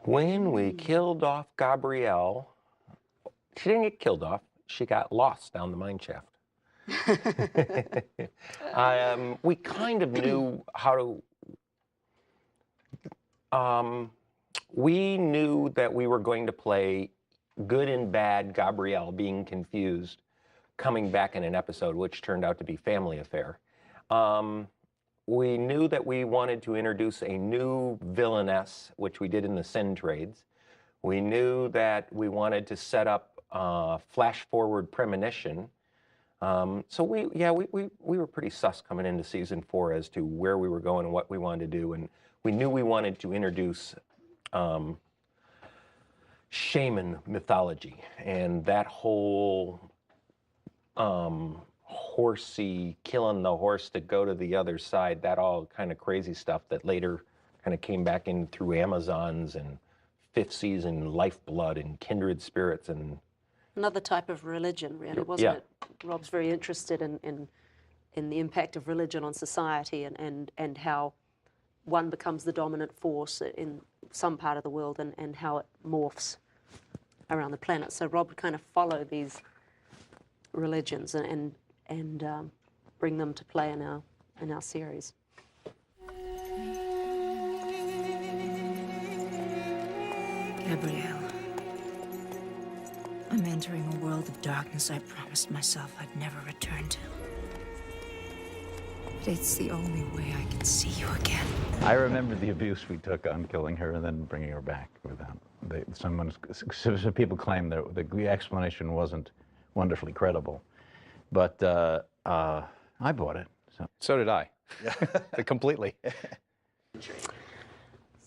When we killed off Gabrielle, she didn't get killed off. She got lost down the mine shaft. We kind of knew how to. We knew that we were going to play good and bad Gabrielle being confused, coming back in an episode, which turned out to be Family Affair. We knew that we wanted to introduce a new villainess, which we did in the Sin Trades. We knew that we wanted to set up flash forward premonition. So we were pretty sus coming into season 4 as to where we were going and what we wanted to do, and we knew we wanted to introduce shaman mythology and that whole horsey, killing the horse to go to the other side, that all kind of crazy stuff that later kind of came back in through Amazons and fifth season Lifeblood and Kindred Spirits and another type of religion, really, wasn't it? Rob's very interested in the impact of religion on society and how one becomes the dominant force in some part of the world and how it morphs around the planet. So Rob would kind of follow these religions and bring them to play in our series. Gabrielle, I'm entering a world of darkness I promised myself I'd never return to. But it's the only way I can see you again. I remember the abuse we took on killing her and then bringing her back without. Some people claim that the explanation wasn't wonderfully credible, but I bought it. So did I. Completely.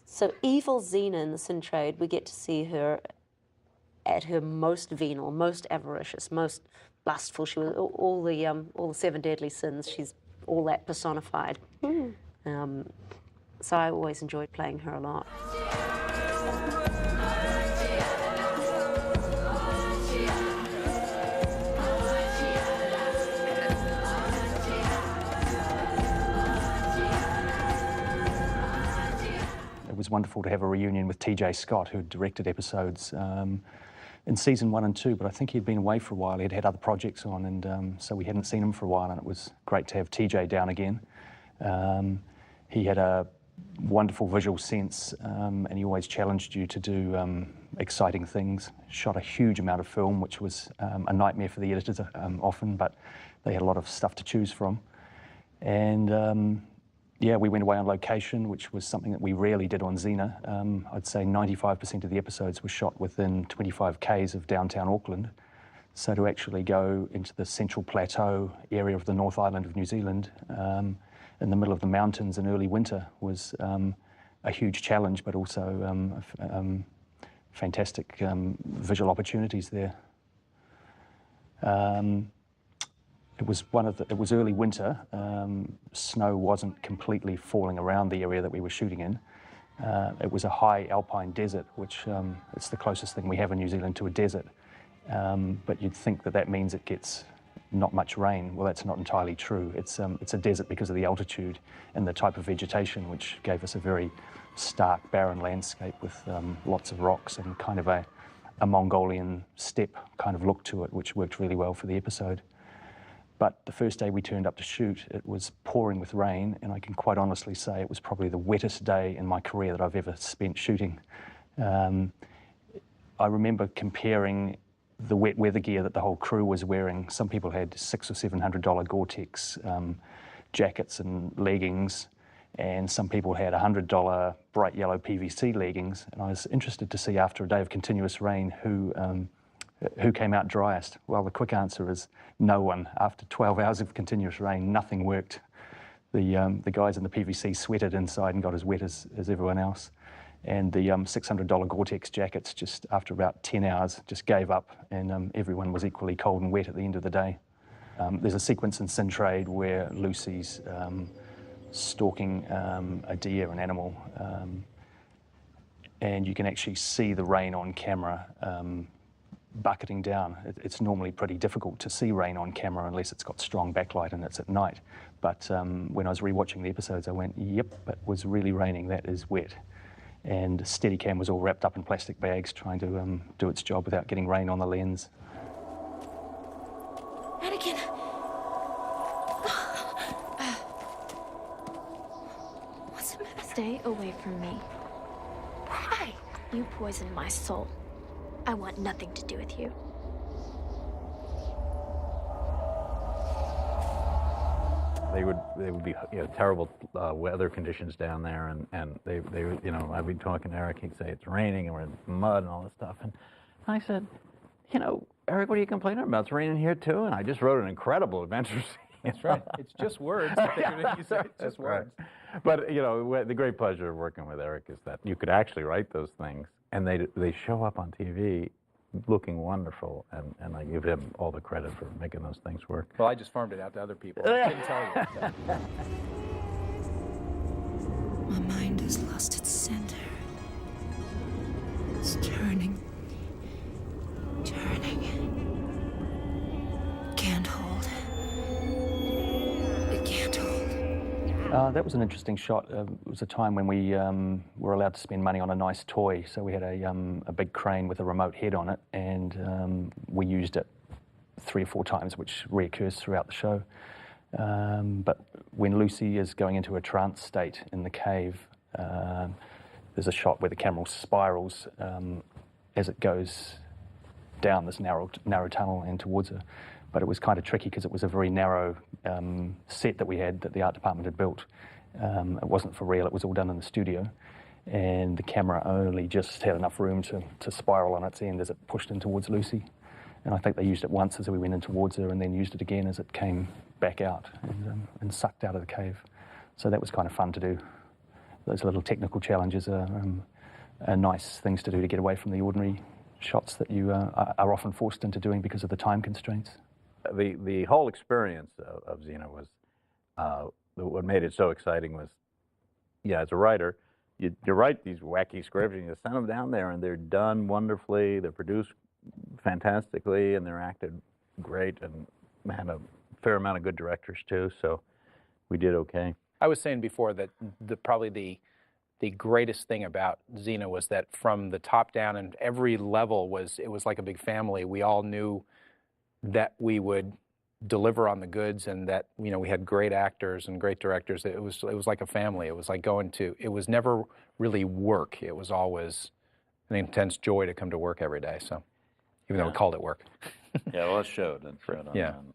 So evil Xena in the Sin Trade, we get to see her at her most venal, most avaricious, most lustful. She was all the 7 deadly sins. She's all that personified. So I always enjoyed playing her a lot. It was wonderful to have a reunion with TJ Scott, who directed episodes in season 1 and 2, but I think he'd been away for a while. He'd had other projects on, and so we hadn't seen him for a while, and it was great to have TJ down again. He had a wonderful visual sense, and he always challenged you to do exciting things. Shot a huge amount of film, which was a nightmare for the editors often, but they had a lot of stuff to choose from. And yeah, we went away on location, which was something that we rarely did on Xena. I'd say 95% of the episodes were shot within 25 k's of downtown Auckland. So to actually go into the Central Plateau area of the North Island of New Zealand in the middle of the mountains in early winter was a huge challenge, but also fantastic visual opportunities there. It was early winter. Snow wasn't completely falling around the area that we were shooting in. It was a high alpine desert, which it's the closest thing we have in New Zealand to a desert. But you'd think that means it gets not much rain. Well, that's not entirely true. It's a desert because of the altitude and the type of vegetation, which gave us a very stark, barren landscape with lots of rocks and kind of a Mongolian steppe kind of look to it, which worked really well for the episode. But the first day we turned up to shoot, it was pouring with rain, and I can quite honestly say it was probably the wettest day in my career that I've ever spent shooting. I remember comparing the wet weather gear that the whole crew was wearing. Some people had $600 or $700 Gore-Tex jackets and leggings, and some people had $100 bright yellow PVC leggings. And I was interested to see after a day of continuous rain who came out driest. Well, the quick answer is no one. After 12 hours of continuous rain, nothing worked. The guys in the PVC sweated inside and got as wet as everyone else. And the $600 Gore-Tex jackets, just after about 10 hours, just gave up, and everyone was equally cold and wet at the end of the day. There's a sequence in Sin Trade where Lucy's stalking a deer, an animal, and you can actually see the rain on camera bucketing down. It's normally pretty difficult to see rain on camera unless it's got strong backlight and it's at night. But when I was rewatching the episodes, I went, yep, it was really raining, that is wet. and Steadicam was all wrapped up in plastic bags trying to do its job without getting rain on the lens. Anakin! What's the matter? Stay away from me. Why? You poisoned my soul. I want nothing to do with you. They would be terrible weather conditions down there, and they I'd be talking to Eric. He'd say it's raining and we're in mud and all this stuff, and I said, Eric, what are you complaining about? It's raining here too, and I just wrote an incredible adventure scene. That's right. It's just words. You say it's just words. Right. But the great pleasure of working with Eric is that you could actually write those things, and they show up on TV looking wonderful, and I give him all the credit for making those things work. Well, I just farmed it out to other people. I couldn't tell you. My mind has lost its center. It's turning. Can't hold. It can't hold. That was an interesting shot. It was a time when we were allowed to spend money on a nice toy. So we had a big crane with a remote head on it, and we used it 3 or 4 times, which reoccurs throughout the show. But when Lucy is going into a trance state in the cave, there's a shot where the camera spirals as it goes down this narrow tunnel and towards her. But it was kind of tricky because it was a very narrow set that we had, that the art department had built. It wasn't for real, it was all done in the studio. And the camera only just had enough room to spiral on its end as it pushed in towards Lucy. And I think they used it once as we went in towards her, and then used it again as it came back out and sucked out of the cave. So that was kind of fun to do. Those little technical challenges are nice things to do to get away from the ordinary shots that you are often forced into doing because of the time constraints. The whole experience of Xena was, what made it so exciting was, as a writer, you write these wacky scripts and you send them down there and they're done wonderfully, they're produced fantastically, and they're acted great, and had a fair amount of good directors too, so we did okay. I was saying before that probably the greatest thing about Xena was that from the top down and every level it was like a big family. We all knew that we would deliver on the goods, and that we had great actors and great directors. It was like a family. It was like it was never really work. It was always an intense joy to come to work every day. So even though we called it work. Yeah, well, it showed. It showed on